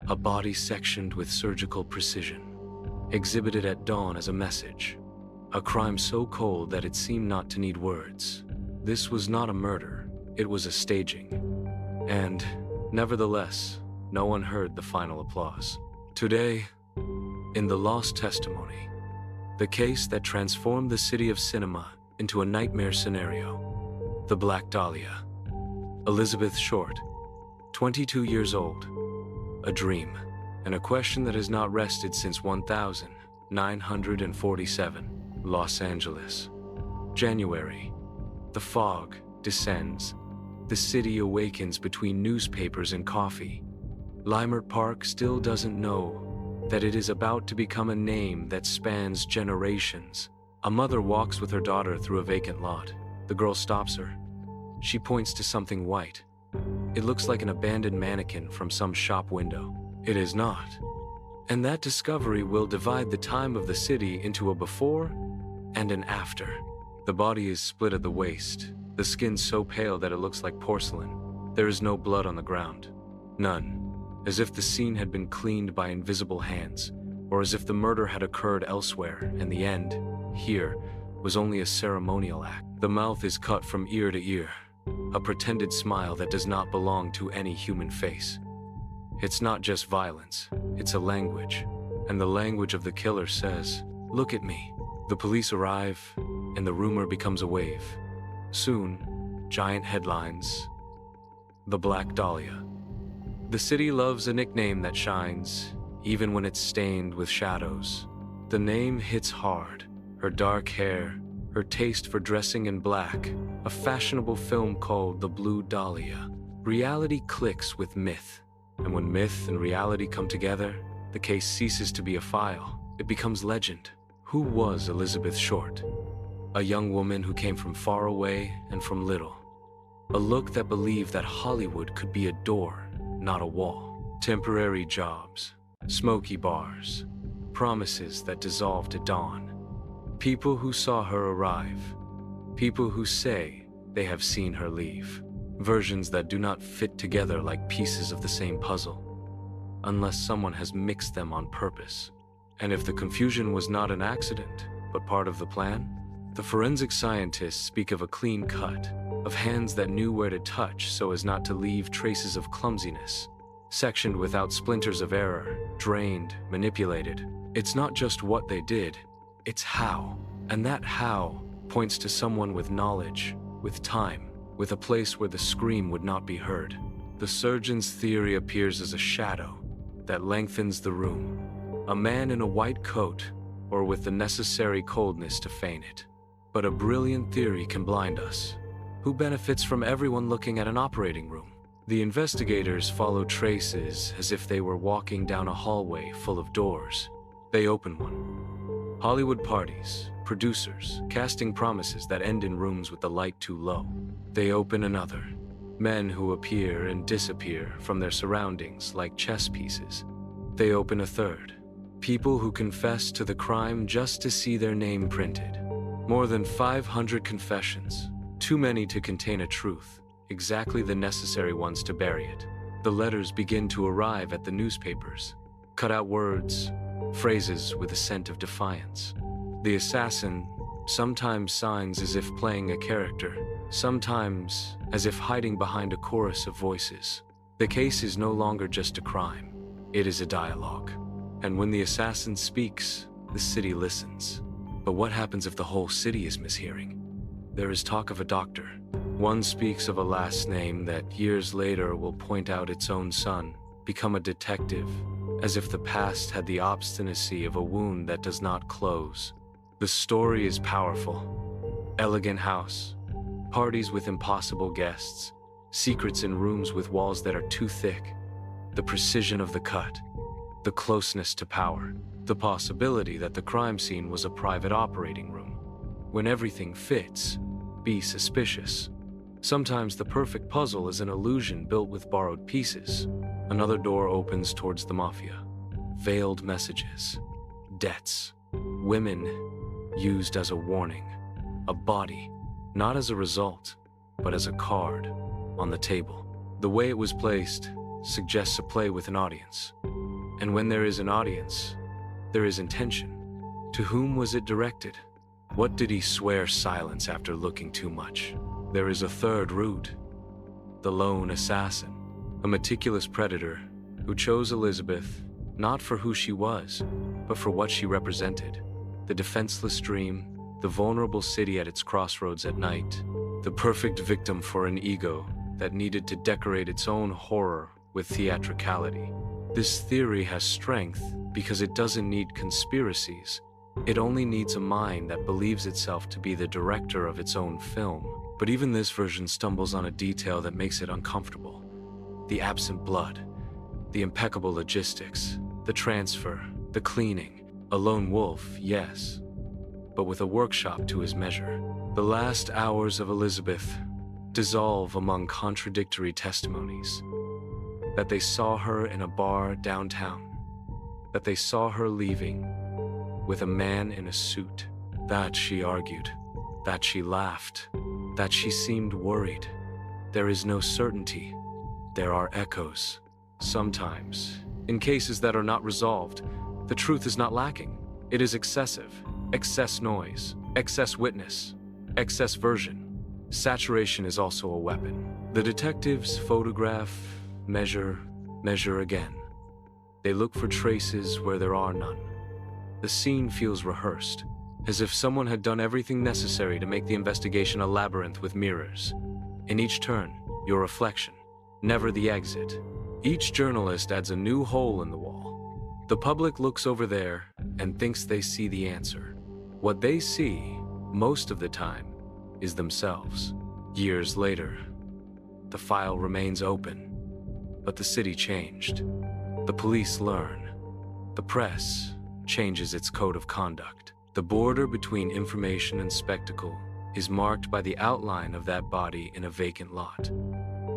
a body sectioned with surgical precision, exhibited at dawn as a message, a crime so cold that it seemed not to need words. This was not a murder, it was a staging. And, nevertheless, no one heard the final applause. Today, in the lost testimony, the case that transformed the city of cinema into a nightmare scenario, the Black Dahlia. Elizabeth Short, 22 years old, a dream, and a question that has not rested since 1947, Los Angeles. January. The fog descends. The city awakens between newspapers and coffee. Leimert Park still doesn't know that it is about to become a name that spans generations. A mother walks with her daughter through a vacant lot. The girl stops her. She points to something white. It looks like an abandoned mannequin from some shop window. It is not. And that discovery will divide the time of the city into a before and an after. The body is split at the waist, the skin so pale that it looks like porcelain. There is no blood on the ground. None. As if the scene had been cleaned by invisible hands, or as if the murder had occurred elsewhere, and the end, here, was only a ceremonial act. The mouth is cut from ear to ear, a pretended smile that does not belong to any human face. It's not just violence, it's a language, and the language of the killer says, "Look at me." The police arrive, and the rumor becomes a wave. Soon, giant headlines. The Black Dahlia. The city loves a nickname that shines, even when it's stained with shadows. The name hits hard. Her dark hair, her taste for dressing in black, a fashionable film called The Blue Dahlia. Reality clicks with myth, and when myth and reality come together, the case ceases to be a file. It becomes legend. Who was Elizabeth Short? A young woman who came from far away and from little. A look that believed that Hollywood could be a door, not a wall. Temporary jobs, smoky bars, promises that dissolved at dawn. People who saw her arrive. People who say they have seen her leave. Versions that do not fit together like pieces of the same puzzle, unless someone has mixed them on purpose. And if the confusion was not an accident, but part of the plan? The forensic scientists speak of a clean cut, of hands that knew where to touch so as not to leave traces of clumsiness, sectioned without splinters of error, drained, manipulated. It's not just what they did, it's how. And that how points to someone with knowledge, with time, with a place where the scream would not be heard. The surgeon's theory appears as a shadow that lengthens the room. A man in a white coat, or with the necessary coldness to feign it. But a brilliant theory can blind us. Who benefits from everyone looking at an operating room? The investigators follow traces as if they were walking down a hallway full of doors. They open one. Hollywood parties, producers, casting promises that end in rooms with the light too low. They open another. Men who appear and disappear from their surroundings like chess pieces. They open a third. People who confess to the crime just to see their name printed. More than 500 confessions, too many to contain a truth, exactly the necessary ones to bury it. The letters begin to arrive at the newspapers. Cut out words, phrases with a scent of defiance. The assassin sometimes signs as if playing a character, sometimes as if hiding behind a chorus of voices. The case is no longer just a crime, it is a dialogue. And when the assassin speaks, the city listens. But what happens if the whole city is mishearing? There is talk of a doctor. One speaks of a last name that years later will point out its own son, become a detective, as if the past had the obstinacy of a wound that does not close. The story is powerful. Elegant house, parties with impossible guests, secrets in rooms with walls that are too thick, the precision of the cut, the closeness to power, the possibility that the crime scene was a private operating room. When everything fits, be suspicious. Sometimes the perfect puzzle is an illusion built with borrowed pieces. Another door opens towards the mafia. Veiled messages, debts, women used as a warning, a body, not as a result, but as a card on the table. The way it was placed, suggests a play with an audience. And when there is an audience, there is intention. To whom was it directed? What did he swear silence after looking too much? There is a third route. The lone assassin, a meticulous predator who chose Elizabeth not for who she was, but for what she represented. The defenseless dream, the vulnerable city at its crossroads at night, the perfect victim for an ego that needed to decorate its own horror with theatricality. This theory has strength because it doesn't need conspiracies. It only needs a mind that believes itself to be the director of its own film. But even this version stumbles on a detail that makes it uncomfortable. The absent blood, the impeccable logistics, the transfer, the cleaning. A lone wolf, yes, but with a workshop to his measure. The last hours of Elizabeth dissolve among contradictory testimonies. That they saw her in a bar downtown. That they saw her leaving with a man in a suit. That she argued. That she laughed. That she seemed worried. There is no certainty. There are echoes. Sometimes, in cases that are not resolved, the truth is not lacking. It is excessive. Excess noise. Excess witness. Excess version. Saturation is also a weapon. The detectives photograph, measure again. They look for traces where there are none. The scene feels rehearsed, as if someone had done everything necessary to make the investigation a labyrinth with mirrors. In each turn, your reflection, never the exit. Each journalist adds a new hole in the wall. The public looks over there and thinks they see the answer. What they see, most of the time, is themselves. Years later, the file remains open, but the city changed. The police learn. The press changes its code of conduct. The border between information and spectacle is marked by the outline of that body in a vacant lot.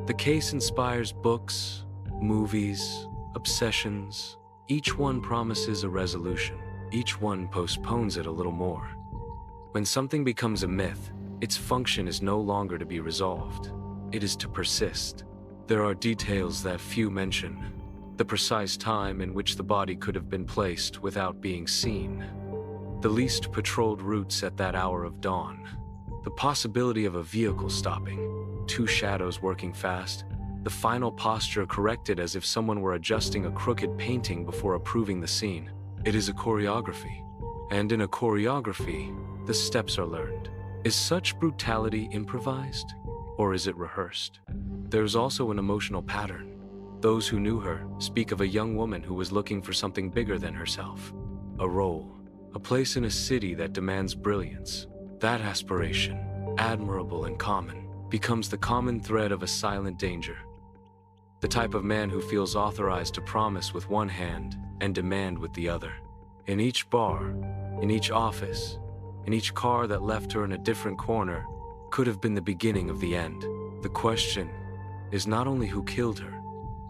The case inspires books, movies, obsessions. Each one promises a resolution. Each one postpones it a little more. When something becomes a myth, its function is no longer to be resolved. It is to persist. There are details that few mention. The precise time in which the body could have been placed without being seen. The least patrolled routes at that hour of dawn. The possibility of a vehicle stopping. Two shadows working fast. The final posture corrected as if someone were adjusting a crooked painting before approving the scene. It is a choreography. And in a choreography, the steps are learned. Is such brutality improvised, or is it rehearsed? There's also an emotional pattern. Those who knew her speak of a young woman who was looking for something bigger than herself. A role, a place in a city that demands brilliance. That aspiration, admirable and common, becomes the common thread of a silent danger. The type of man who feels authorized to promise with one hand and demand with the other. In each bar, in each office, in each car that left her in a different corner, could have been the beginning of the end. The question is not only who killed her,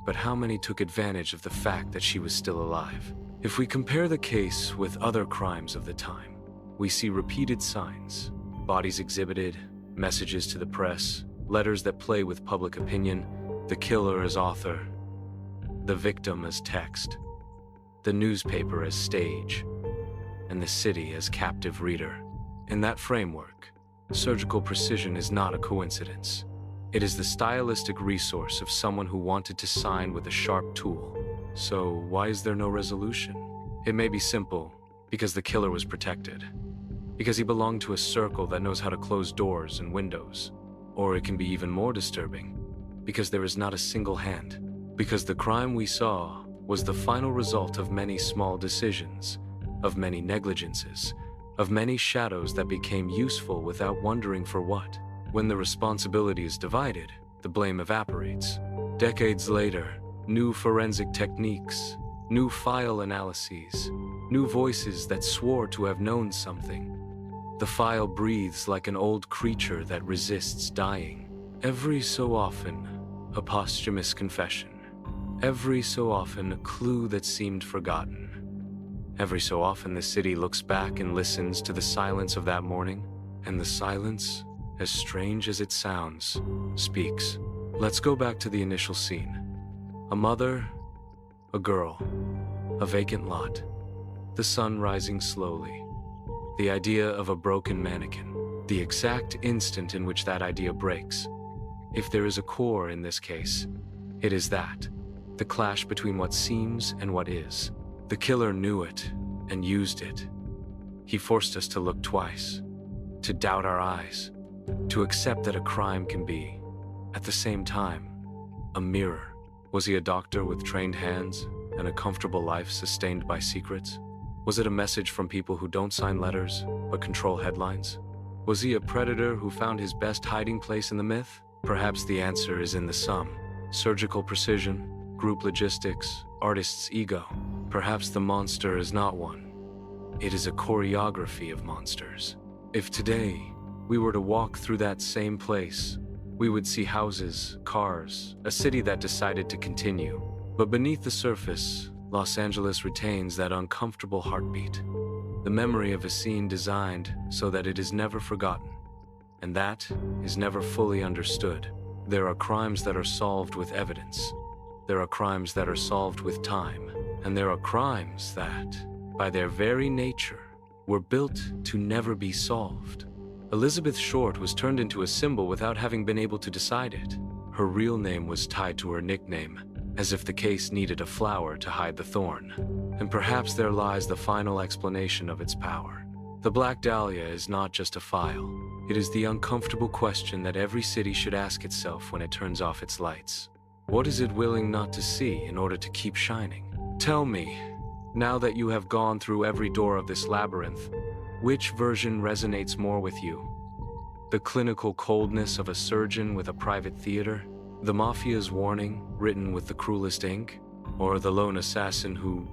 but how many took advantage of the fact that she was still alive. If we compare the case with other crimes of the time, we see repeated signs, bodies exhibited, messages to the press, letters that play with public opinion, the killer as author, the victim as text, the newspaper as stage, and the city as captive reader. In that framework, surgical precision is not a coincidence. It is the stylistic resource of someone who wanted to sign with a sharp tool. So why is there no resolution? It may be simple, because the killer was protected. Because he belonged to a circle that knows how to close doors and windows. Or it can be even more disturbing, because there is not a single hand. Because the crime we saw was the final result of many small decisions, of many negligences, of many shadows that became useful without wondering for what. When the responsibility is divided, the blame evaporates. Decades later, new forensic techniques, new file analyses, new voices that swore to have known something. The file breathes like an old creature that resists dying. Every so often, a posthumous confession. Every so often, a clue that seemed forgotten. Every so often, the city looks back and listens to the silence of that morning, and the silence, as strange as it sounds, speaks. Let's go back to the initial scene. A mother, a girl, a vacant lot, the sun rising slowly. The idea of a broken mannequin, the exact instant in which that idea breaks. If there is a core in this case, it is that, the clash between what seems and what is. The killer knew it and used it. He forced us to look twice, to doubt our eyes, to accept that a crime can be, at the same time, a mirror. Was he a doctor with trained hands and a comfortable life sustained by secrets? Was it a message from people who don't sign letters, but control headlines? Was he a predator who found his best hiding place in the myth? Perhaps the answer is in the sum. Surgical precision, group logistics, artist's ego. Perhaps the monster is not one. It is a choreography of monsters. If today we were to walk through that same place, we would see houses, cars, a city that decided to continue. But beneath the surface, Los Angeles retains that uncomfortable heartbeat. The memory of a scene designed so that it is never forgotten. And that is never fully understood. There are crimes that are solved with evidence. There are crimes that are solved with time. And there are crimes that, by their very nature, were built to never be solved. Elizabeth Short was turned into a symbol without having been able to decide it. Her real name was tied to her nickname, as if the case needed a flower to hide the thorn. And perhaps there lies the final explanation of its power. The Black Dahlia is not just a file. It is the uncomfortable question that every city should ask itself when it turns off its lights. What is it willing not to see in order to keep shining? Tell me, now that you have gone through every door of this labyrinth, which version resonates more with you? The clinical coldness of a surgeon with a private theater? The mafia's warning, written with the cruelest ink? Or the lone assassin who,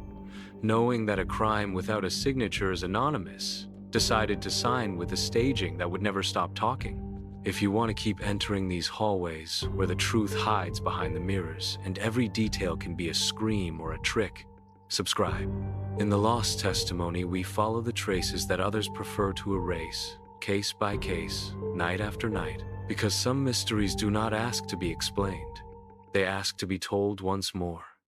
knowing that a crime without a signature is anonymous, decided to sign with a staging that would never stop talking? If you want to keep entering these hallways where the truth hides behind the mirrors and every detail can be a scream or a trick, subscribe. In the Lost Testimony, we follow the traces that others prefer to erase, case by case, night after night, because some mysteries do not ask to be explained. They ask to be told once more.